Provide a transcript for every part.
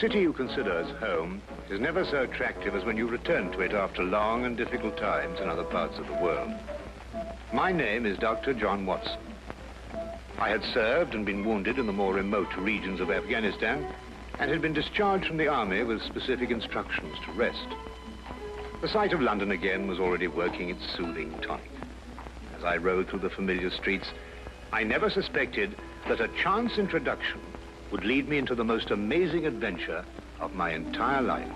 city you consider as home is never so attractive as when you return to it after long and difficult times in other parts of the world. My name is Dr. John Watson. I had served and been wounded in the more remote regions of Afghanistan and had been discharged from the army with specific instructions to rest. The sight of London again was already working its soothing tonic. As I rode through the familiar streets, I never suspected that a chance introduction would lead me into the most amazing adventure of my entire life.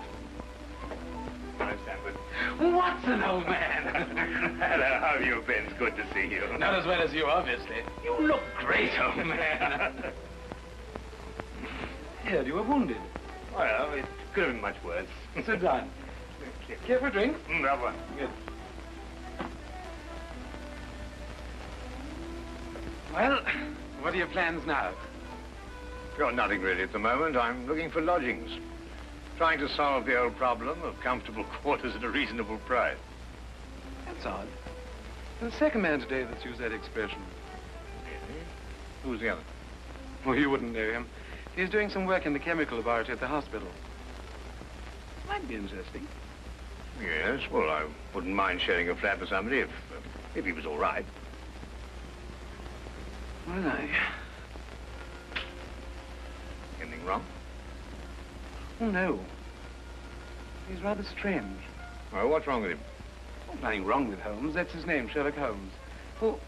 Watson, old man! Hello, how have you been? It's good to see you. Not as well as you, obviously. You look great, old man. Heard you were wounded. Well, it could have been much worse. Sit down. Care for a drink? That one. Good. Well, what are your plans now? Got nothing really at the moment. I'm looking for lodgings. Trying to solve the old problem of comfortable quarters at a reasonable price. That's odd. There's the second man today that's used that expression. Really? Who's the other? Well, you wouldn't know him. He's doing some work in the chemical laboratory at the hospital. Might be interesting. Yes, well, I wouldn't mind sharing a flat with somebody if he was all right. Well, Anything wrong? Oh, no. He's rather strange. Well, what's wrong with him? Oh, nothing wrong with Holmes. That's his name, Sherlock Holmes. Well,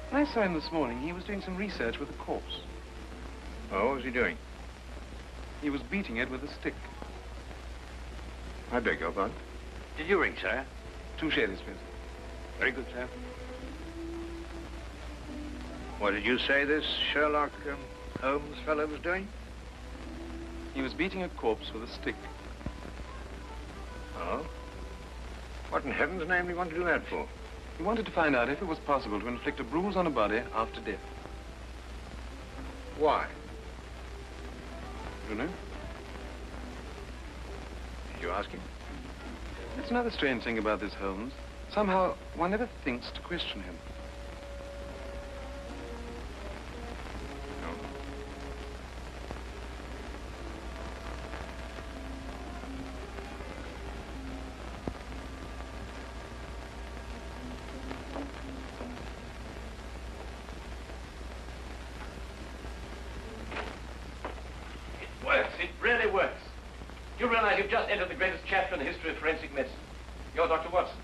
when I saw him this morning, he was doing some research with a corpse. Oh, what was he doing? He was beating it with a stick. I beg your pardon? Did you ring, sir? 2 shillings, please. Very good, sir. What did you say this Sherlock Holmes fellow was doing? He was beating a corpse with a stick. Oh? What in heaven's name do you want to do that for? He wanted to find out if it was possible to inflict a bruise on a body after death. Why? You know? Did you ask him? That's another strange thing about this Holmes. Somehow, one never thinks to question him. No. It works. It really works. You realize you've just entered the greatest chapter in the history of forensic medicine. You're Dr. Watson.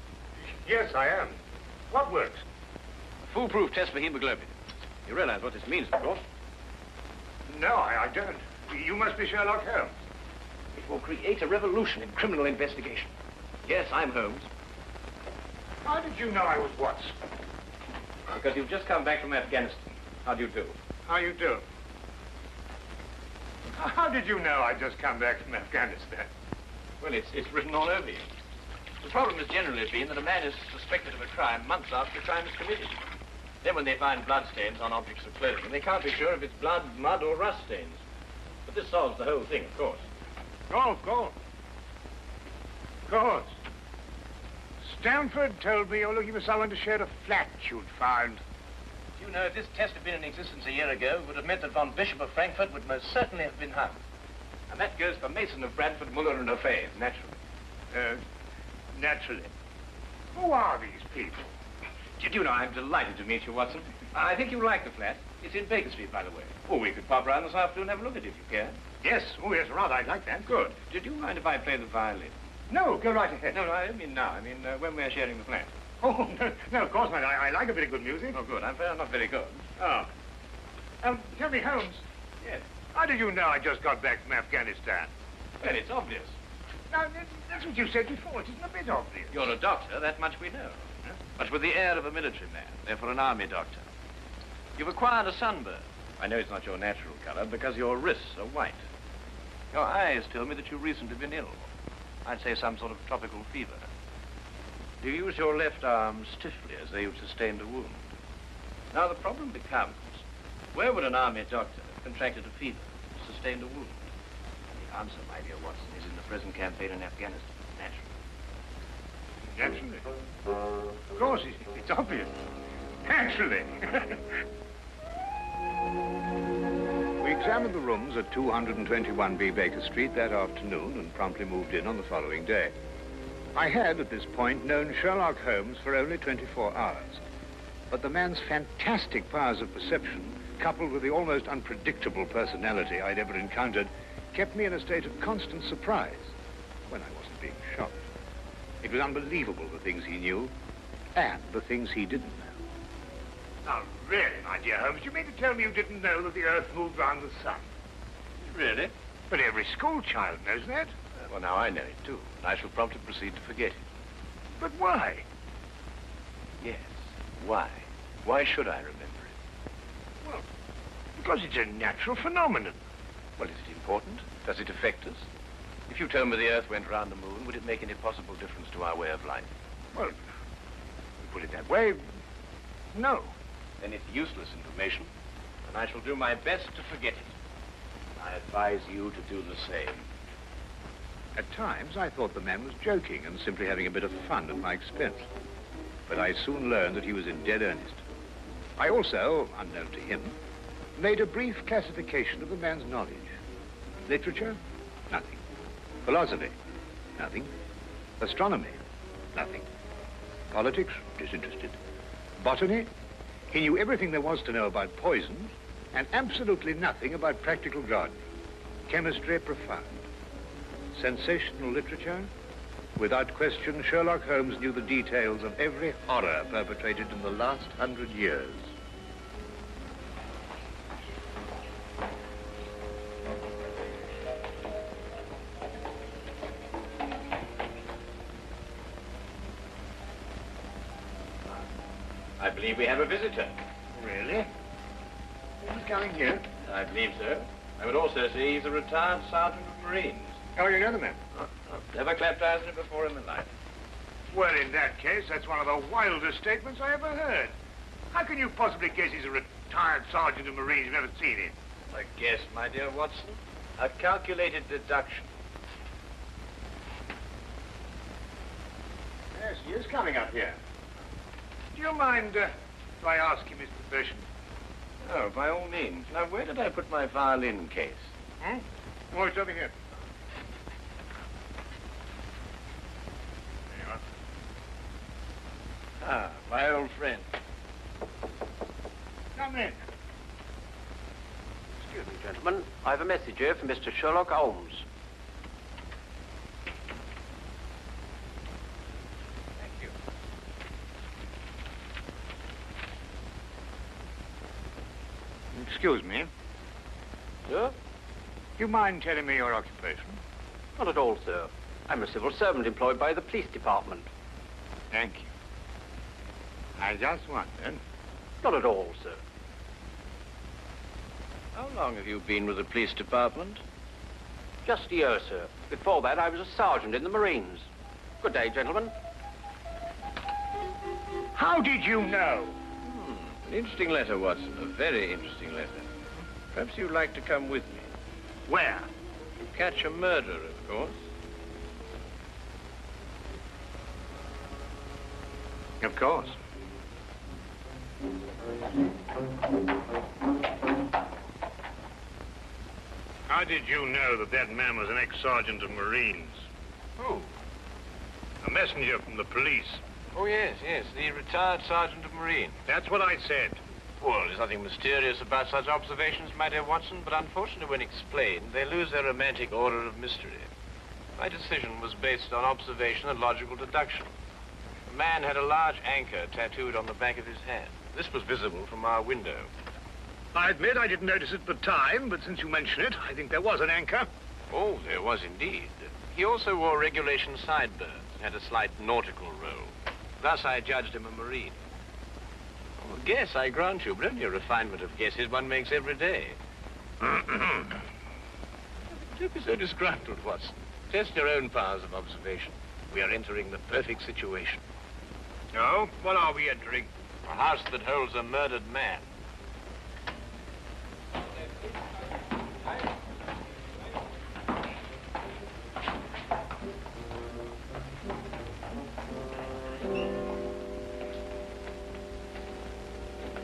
Yes, I am. What works? A foolproof test for hemoglobin. You realize what this means, of course. No, I don't. You must be Sherlock Holmes. It will create a revolution in criminal investigation. Yes, I'm Holmes. How did you know I was Watson? Because you've just come back from Afghanistan. How do you do? How you do? How did you know I'd just come back from Afghanistan? Well, it's written all over you. The problem has generally been that a man is suspected of a crime months after the crime is committed. Then when they find bloodstains on objects of clothing, they can't be sure if it's blood, mud, or rust stains. But this solves the whole thing, of course. Oh, of course. Of course. Stamford told me you're looking for someone to share a flat you'd found. You know, if this test had been in existence a year ago, it would have meant that von Bishop of Frankfurt would most certainly have been hung. And that goes for Mason of Bradford, Muller, and O'Fay, naturally. Naturally. Who are these people? Did you know I'm delighted to meet you, Watson? I think you'll like the flat. It's in Baker Street, by the way. Oh, we could pop round this afternoon and have a look at it if you care. Yes. Oh, yes, rather. I'd like that. Good. Did you mind if I play the violin? No, go right ahead. No, I don't mean now. I mean when we're sharing the flat. Oh, no, of course not. I like a bit of good music. Oh, good. I'm afraid not very good. Oh. Tell me, Holmes. Yes. How did you know I just got back from Afghanistan? Well, it's obvious. Now, that's what you said before. It isn't a bit obvious. You're a doctor, that much we know. Huh? But with the air of a military man, therefore an army doctor. You've acquired a sunburn. I know it's not your natural color because your wrists are white. Your eyes tell me that you've recently been ill. I'd say some sort of tropical fever. You use your left arm stiffly as though you've sustained a wound. Now the problem becomes, where would an army doctor have contracted a fever, sustained a wound? And the answer, my dear Watson, is in the present campaign in Afghanistan, naturally. Naturally. Of course, it's obvious. Naturally. We examined the rooms at 221B Baker Street that afternoon and promptly moved in on the following day. I had, at this point, known Sherlock Holmes for only 24 hours. But the man's fantastic powers of perception, coupled with the almost unpredictable personality I'd ever encountered, kept me in a state of constant surprise when I wasn't being shocked. It was unbelievable, the things he knew and the things he didn't know. Now, really, my dear Holmes, you mean to tell me you didn't know that the Earth moved round the sun? Really? But every school child knows that. Well, now I know it, too. And I shall promptly proceed to forget it. But why? Yes. Why? Why should I remember it? Well, because it's a natural phenomenon. Well, is it important? Does it affect us? If you told me the Earth went round the moon, would it make any possible difference to our way of life? Well, put it that way, no. Then it's useless information, and I shall do my best to forget it. I advise you to do the same. At times, I thought the man was joking and simply having a bit of fun at my expense. But I soon learned that he was in dead earnest. I also, unknown to him, made a brief classification of the man's knowledge. Literature? Nothing. Philosophy? Nothing. Astronomy? Nothing. Politics? Disinterested. Botany? He knew everything there was to know about poisons and absolutely nothing about practical gardening. Chemistry? Profound. Sensational literature? Without question, Sherlock Holmes knew the details of every horror perpetrated in the last 100 years. I believe we have a visitor. Really? Who's coming here? I believe so. I would also say he's a retired sergeant of Marines. Oh, you know the man? I've never clapped eyes on him before in my life. Well, in that case, that's one of the wildest statements I ever heard. How can you possibly guess he's a retired sergeant of Marines? You've never seen him. A guess, my dear Watson. A calculated deduction. Yes, he is coming up here. Do you mind if I ask him his profession? Oh, by all means. Now, where did I put my violin case? Hmm? Oh, it's over here. There you are. Ah, my old friend. Come in. Excuse me, gentlemen. I have a message here from Mr. Sherlock Holmes. Thank you. Excuse me. Sir? Do you mind telling me your occupation? Not at all, sir. I'm a civil servant employed by the police department. Thank you. I just wondered. Not at all, sir. How long have you been with the police department? Just a year, sir. Before that, I was a sergeant in the Marines. Good day, gentlemen. How did you know? An interesting letter, Watson. A very interesting letter. Perhaps you'd like to come with me. Where? To catch a murderer, of course. Of course. How did you know that that man was an ex-sergeant of Marines? Who? A messenger from the police. Oh, yes, the retired sergeant of Marine. That's what I said. Well, there's nothing mysterious about such observations, my dear Watson, but unfortunately, when explained, they lose their romantic order of mystery. My decision was based on observation and logical deduction. The man had a large anchor tattooed on the back of his hand. This was visible from our window. I admit I didn't notice it at the time, but since you mention it, I think there was an anchor. Oh, there was indeed. He also wore regulation sideburns and had a slight nautical roll. Thus, I judged him a Marine. Oh, guess, I grant you, but only a refinement of guesses one makes every day. Don't be so disgruntled, Watson. Test your own powers of observation. We are entering the perfect situation. No? What are we entering? A house that holds a murdered man.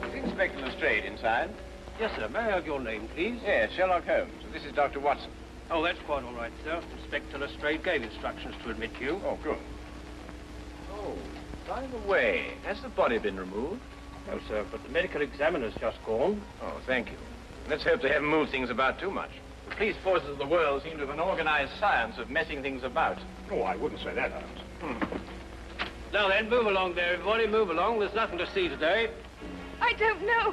Is Inspector Lestrade inside? Yes, sir. May I have your name, please? Yes, Sherlock Holmes. This is Dr. Watson. Oh, that's quite all right, sir. Inspector Lestrade gave instructions to admit you. Oh, good. Oh, by the way, has the body been removed? No, sir, but the medical examiner's just gone. Oh, thank you. Let's hope they haven't moved things about too much. The police forces of the world seem to have an organized science of messing things about. Oh, I wouldn't say that, Holmes. Now then, move along there, everybody. Move along. There's nothing to see today. I don't know.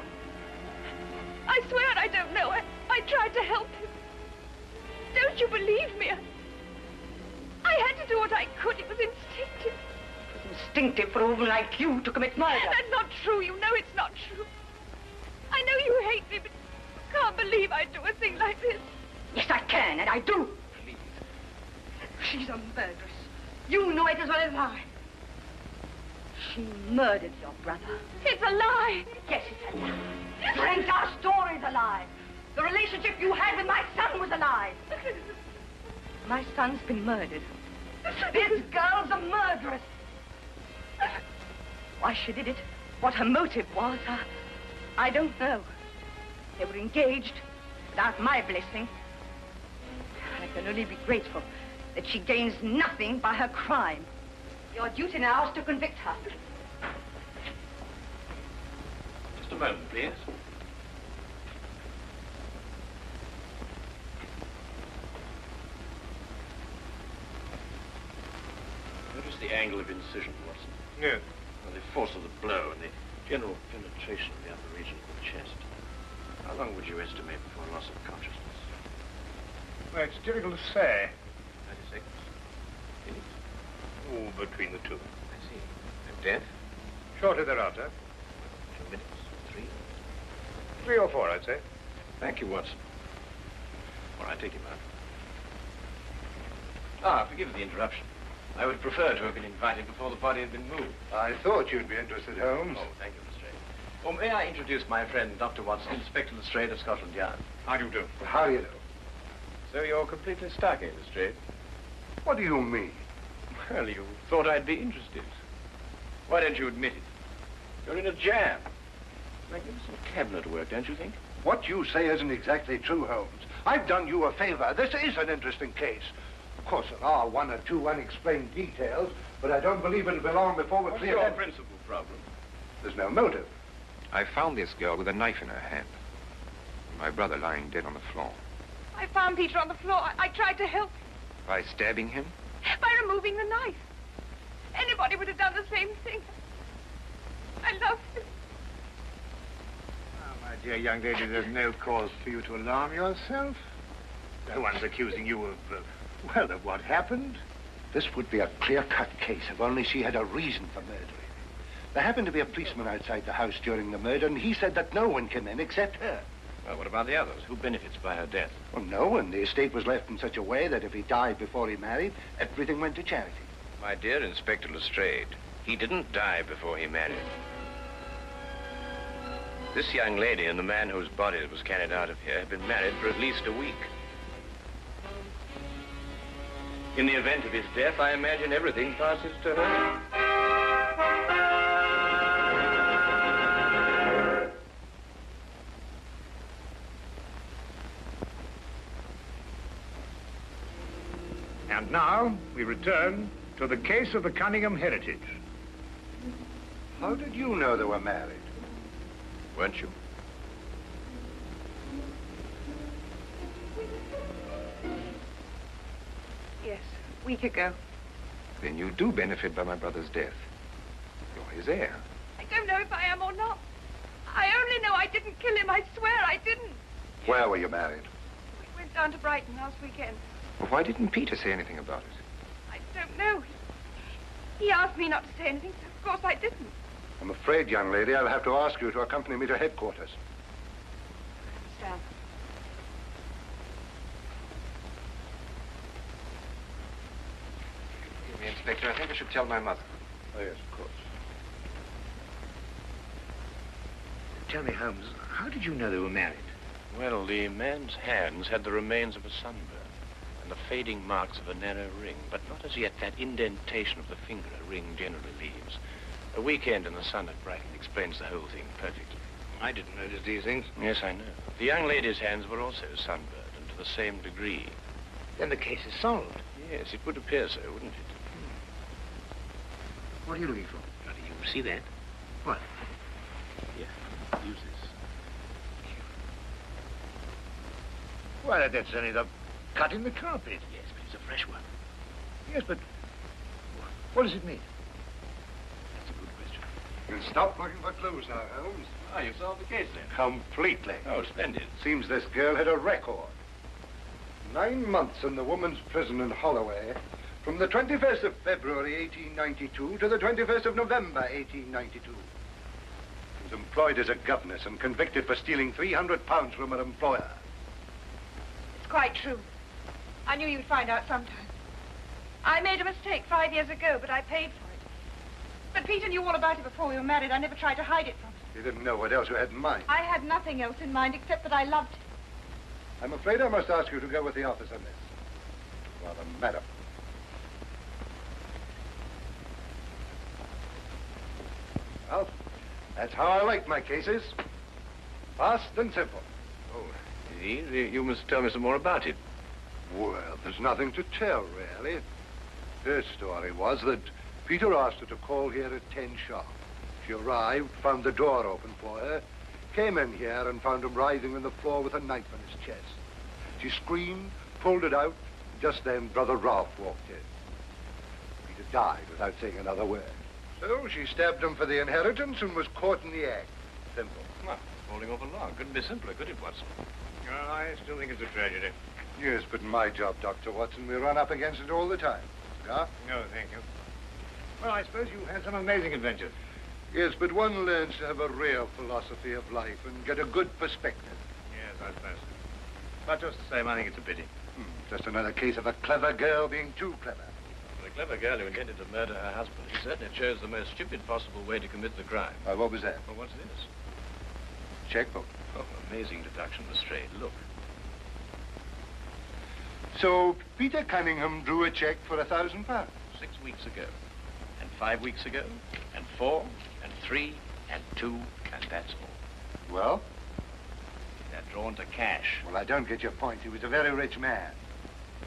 I swear I don't know. I tried to help him. Don't you believe me? I had to do what I could. It was instinctive. It was instinctive for a woman like you to commit murder. That's not true. You know it's not true. I know you hate me, but you can't believe I'd do a thing like this. Yes, I can, and I do. Please. She's a murderess. You know it as well as I. She murdered your brother. It's a lie. Yes, it's a lie. Your entire story's a lie. The relationship you had with my son was a lie. My son's been murdered. This girl's a murderess. Why she did it, what her motive was, I don't know. They were engaged without my blessing. I can only be grateful that she gains nothing by her crime. Your duty now is to convict her. Just a moment, please. Notice the angle of incision, Watson. Yes. Well, the force of the blow and the general penetration of the upper region of the chest. How long would you estimate before loss of consciousness? Well, it's difficult to say. 30 seconds. Minutes? Oh, between the two. I see. And death? Shortly thereafter. 2 minutes. 3? 3 or 4, I'd say. Thank you, Watson. All right, take him out. Forgive the interruption. I would prefer to have been invited before the body had been moved. I thought you'd be interested, Holmes. Oh, thank you, Lestrade. Well, may I introduce my friend, Dr. Watson, Inspector Lestrade of Scotland Yard? How do you do? How do you do? So you're completely stuck, eh, Lestrade? What do you mean? Well, you thought I'd be interested. Why don't you admit it? You're in a jam. Magnificent cabinet work, don't you think? What you say isn't exactly true, Holmes. I've done you a favor. This is an interesting case. Of course, there are 1 or 2 unexplained details, but I don't believe it'll be long before we're What's clear. your principal problem? There's no motive. I found this girl with a knife in her hand. My brother lying dead on the floor. I found Peter on the floor. I tried to help him By stabbing him? by removing the knife. Anybody would have done the same thing. I love him. Oh, my dear young lady, there's no cause for you to alarm yourself. No one's accusing you of, well, of what happened. This would be a clear-cut case if only she had a reason for murdering him. There happened to be a policeman outside the house during the murder, and he said that no one came in except her. Well, what about the others? Who benefits by her death? Well, no one. The estate was left in such a way that if he died before he married, everything went to charity. My dear Inspector Lestrade, he didn't die before he married. This young lady and the man whose body was carried out of here have been married for at least a week. In the event of his death, I imagine everything passes to her. And now we return to the case of the Cunningham heritage. How did you know they were married? Weren't you? Yes, a week ago. Then you do benefit by my brother's death. You're his heir. I don't know if I am or not. I only know I didn't kill him. I swear I didn't. Where were you married? We went down to Brighton last weekend. Well, why didn't Peter say anything about it? I don't know. He asked me not to say anything, so of course I didn't. I'm afraid, young lady, I'll have to ask you to accompany me to headquarters. Stand. Excuse me, Inspector. I think I should tell my mother. Oh, yes, of course. Tell me, Holmes, how did you know they were married? Well, the man's hands had the remains of a sunburn and the fading marks of a narrow ring, but not as yet that indentation of the finger a ring generally leaves. A weekend in the sun at Brighton explains the whole thing perfectly. I didn't notice these things. Yes, I know. The young lady's hands were also sunburned, and to the same degree. Then the case is solved. Yes, it would appear so, wouldn't it? What are you looking for? How do you see that? What? Here, use this. Why, that's only the cut in the carpet. Yes, but it's a fresh one. Yes, but what does it mean? That's a good question. You'll stop looking for clues now, Holmes. Ah, you've solved the case then. Completely. Oh, splendid. Seems this girl had a record. 9 months in the woman's prison in Holloway, from the 21st of February, 1892, to the 21st of November, 1892. She was employed as a governess and convicted for stealing £300 from her employer. It's quite true. I knew you'd find out sometime. I made a mistake 5 years ago, but I paid for it. But Peter knew all about it before we were married. I never tried to hide it from him. You didn't know what else you had in mind. I had nothing else in mind except that I loved him. I'm afraid I must ask you to go with the office on this. Rather, madam. Well, that's how I like my cases. Fast and simple. Oh, you must tell me some more about it. Well, there's nothing to tell, really. Her story was that Peter asked her to call here at 10 sharp. She arrived, found the door open for her, came in here and found him writhing on the floor with a knife in his chest. She screamed, pulled it out. Just then, Brother Ralph walked in. Peter died without saying another word. So she stabbed him for the inheritance and was caught in the act. Simple. Well, falling off a log. Couldn't be simpler, could it, Watson? Well, I still think it's a tragedy. Yes, but in my job, Dr. Watson, we run up against it all the time. Yeah? No, thank you. Well, I suppose you've had some amazing adventures. Yes, but one learns to have a real philosophy of life and get a good perspective. Yes, I suppose. But just the same, I think it's a pity. Just another case of a clever girl being too clever. The clever girl who intended to murder her husband, he certainly chose the most stupid possible way to commit the crime. What was that? Well, what's this? Checkbook. Oh, amazing deduction, Lestrade. Look. So Peter Cunningham drew a check for £1,000. 6 weeks ago, and 5 weeks ago, and 4, and 3, and 2, and that's all. Well? They're drawn to cash. Well, I don't get your point. He was a very rich man.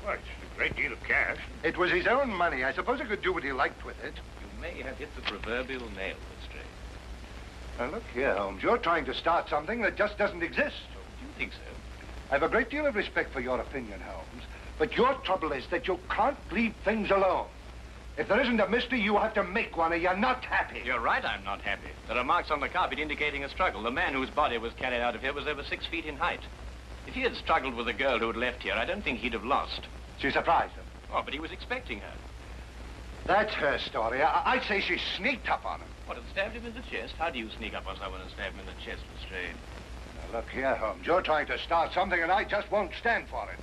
Well, it's a great deal of cash. It was his own money. I suppose he could do what he liked with it. You may have hit the proverbial nail, Lestrade. Now, look here, Holmes. You're trying to start something that just doesn't exist. Do you think so? I have a great deal of respect for your opinion, Holmes. But your trouble is that you can't leave things alone. If there isn't a mystery, you have to make one, or you're not happy. You're right, I'm not happy. There are marks on the carpet indicating a struggle. The man whose body was carried out of here was over 6 feet in height. If he had struggled with the girl who had left here, I don't think he'd have lost. She surprised him. Oh, but he was expecting her. That's her story. I'd say she sneaked up on him. What, had stabbed him in the chest? How do you sneak up on someone and stab him in the chest, Lestrade? Now, look here, Holmes. You're trying to start something, and I just won't stand for it.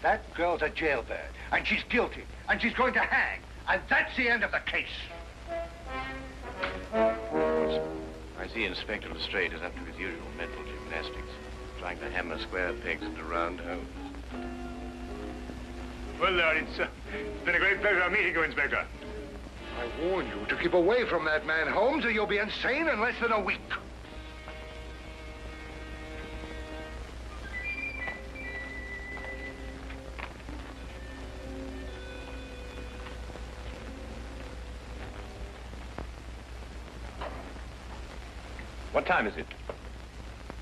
That girl's a jailbird, and she's guilty, and she's going to hang. And that's the end of the case. I see Inspector Lestrade is up to his usual mental gymnastics, trying to hammer square pegs into round holes. Well, Lord, it's been a great pleasure meeting you, Inspector. I warn you to keep away from that man, Holmes, or you'll be insane in less than a week. What time is it?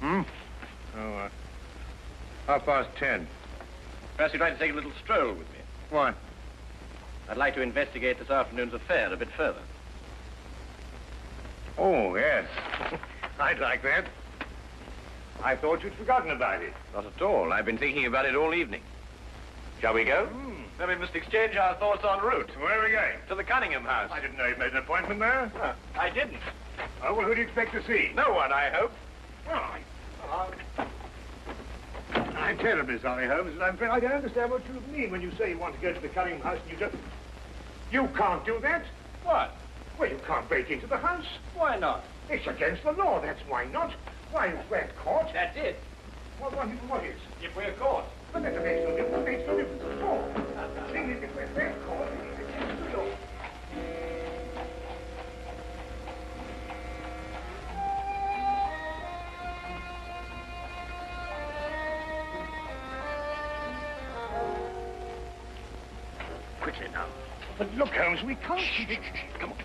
Oh, 10:30. Perhaps you'd like to take a little stroll with me. Why? I'd like to investigate this afternoon's affair a bit further. Oh, yes. I'd like that. I thought you'd forgotten about it. Not at all. I've been thinking about it all evening. Shall we go? Then we must exchange our thoughts en route. Where are we going? To the Cunningham house. I didn't know you'd made an appointment there. I didn't. Oh, well, who do you expect to see? No one, I hope. Well, I'm terribly sorry, Holmes, but I'm afraid I don't understand what you mean when you say you want to go to the Cunningham house and you just... You can't do that. What? Well, you can't break into the house. Why not? It's against the law, that's why not. Why, if we're caught... That's it. What is? If we're caught. But that makes no difference. It makes no difference at all. The thing is, if we're caught, it's against the law. now. But look, Holmes, we can't... Come on.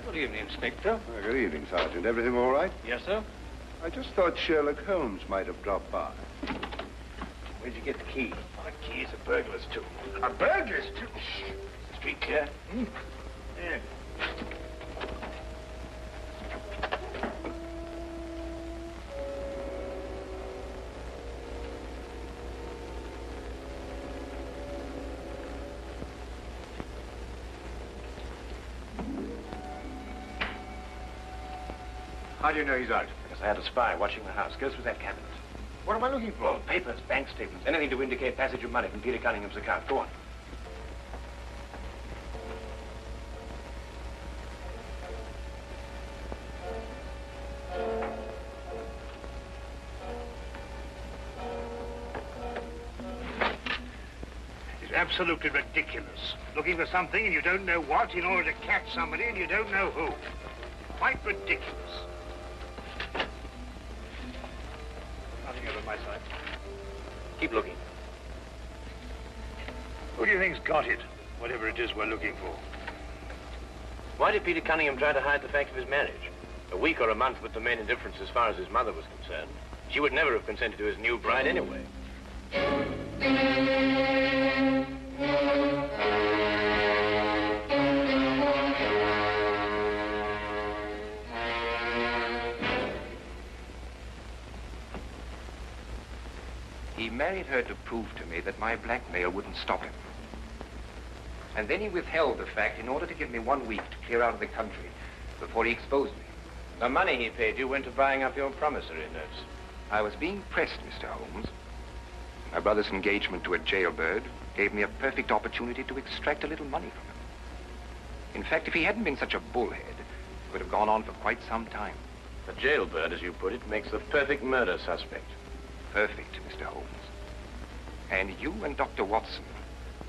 Good evening, Inspector. Good evening, Sergeant. Everything all right? Yes, sir. I just thought Sherlock Holmes might have dropped by. Where'd you get the key? The key's a burglar's too. A burglar's too? Is the street clear? Yeah. How do you know he's out? Because I had a spy watching the house. Go through that cabinet. What am I looking for? Oh, papers, bank statements, anything to indicate passage of money from Peter Cunningham's account. Go on. It's absolutely ridiculous. Looking for something and you don't know what in order to catch somebody and you don't know who. Quite ridiculous. Nothing over my side. Keep looking. Who do you think's got it? Whatever it is we're looking for. Why did Peter Cunningham try to hide the fact of his marriage? A week or a month would remain indifference as far as his mother was concerned. She would never have consented to his new bride anyway. He married her to prove to me that my blackmail wouldn't stop him. And then he withheld the fact in order to give me 1 week to clear out of the country before he exposed me. The money he paid you went to buying up your promissory notes. I was being pressed, Mr. Holmes. My brother's engagement to a jailbird gave me a perfect opportunity to extract a little money from him. In fact, if he hadn't been such a bullhead, it would have gone on for quite some time. A jailbird, as you put it, makes the perfect murder suspect. Perfect, Mr. Holmes. And you and Dr. Watson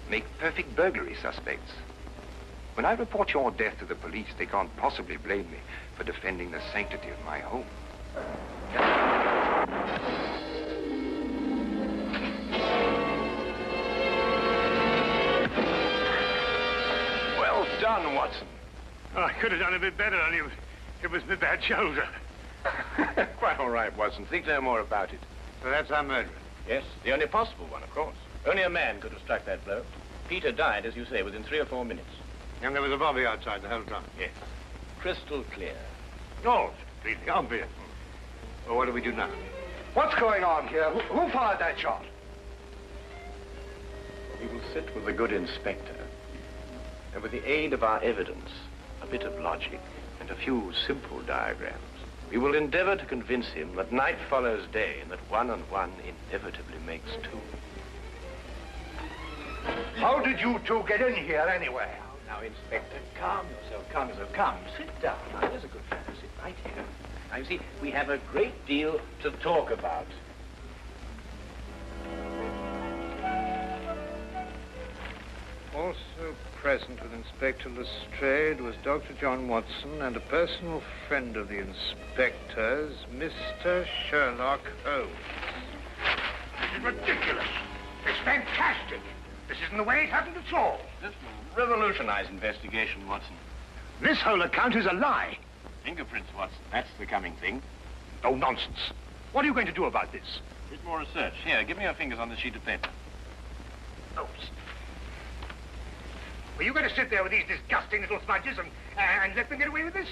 make perfect burglary suspects. When I report your death to the police, they can't possibly blame me for defending the sanctity of my home. Well done, Watson. Oh, I could have done a bit better, only it was my bad shoulder. Quite all right, Watson. Think no more about it. So that's our murderer. Yes, the only possible one, of course. Only a man could have struck that blow. Peter died, as you say, within 3 or 4 minutes. And there was a bobby outside the whole time. Yes. Crystal clear. No, it's completely obvious. Well, what do we do now? What's going on here? Who fired that shot? We will sit with the good inspector, and with the aid of our evidence, a bit of logic, and a few simple diagrams, we will endeavor to convince him that night follows day and that 1 and 1 inevitably makes 2. How did you two get in here anyway? Now, Inspector, calm yourself, calm yourself. Come, sit down. Now, there's a good fellow. Sit right here. Now, you see, we have a great deal to talk about. Also present with Inspector Lestrade was Dr. John Watson and a personal friend of the inspector's, Mr. Sherlock Holmes. This is ridiculous. It's fantastic. This isn't the way it happened at all. This will revolutionize investigation, Watson. This whole account is a lie. Fingerprints, Watson. That's the coming thing. Oh, nonsense. What are you going to do about this? A bit more research. Here, give me your fingers on this sheet of paper. Oh, were you going to sit there with these disgusting little smudges and let them get away with this?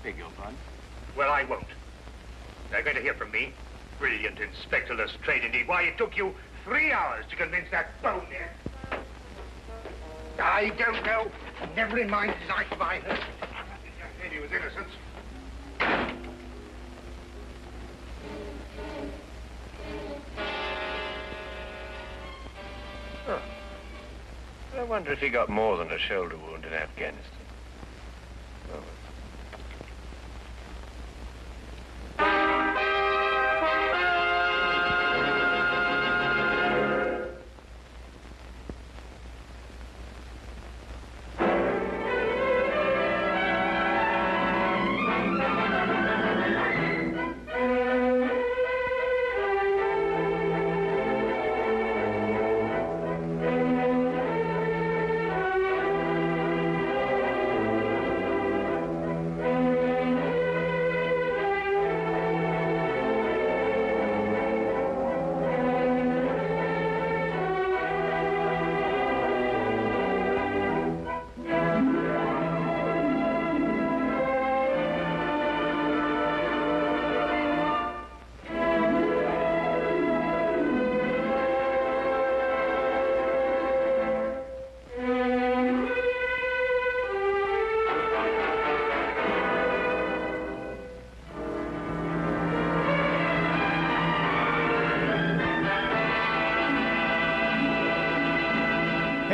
Beg your pardon? Well, I won't. They're going to hear from me. Brilliant Inspector Lestrade, indeed. Why, it took you 3 hours to convince that bonehead. I don't know. Never in mind his life have I heard. He just said he was innocent. Oh. I wonder if he got more than a shoulder wound in Afghanistan. Oh.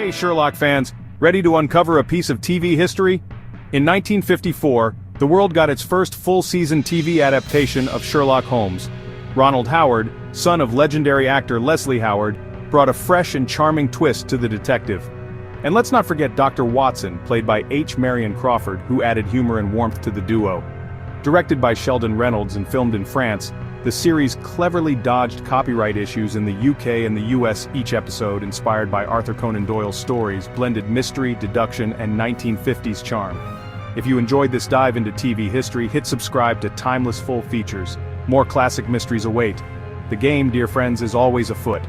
Hey Sherlock fans, ready to uncover a piece of TV history? In 1954, the world got its first full-season TV adaptation of Sherlock Holmes. Ronald Howard, son of legendary actor Leslie Howard, brought a fresh and charming twist to the detective. And let's not forget Dr. Watson, played by H. Marion Crawford, who added humor and warmth to the duo. Directed by Sheldon Reynolds and filmed in France, the series cleverly dodged copyright issues in the UK and the US. Each episode, inspired by Arthur Conan Doyle's stories, blended mystery, deduction, and 1950s charm. If you enjoyed this dive into TV history, hit subscribe to Timeless Full Features. More classic mysteries await. The game, dear friends, is always afoot.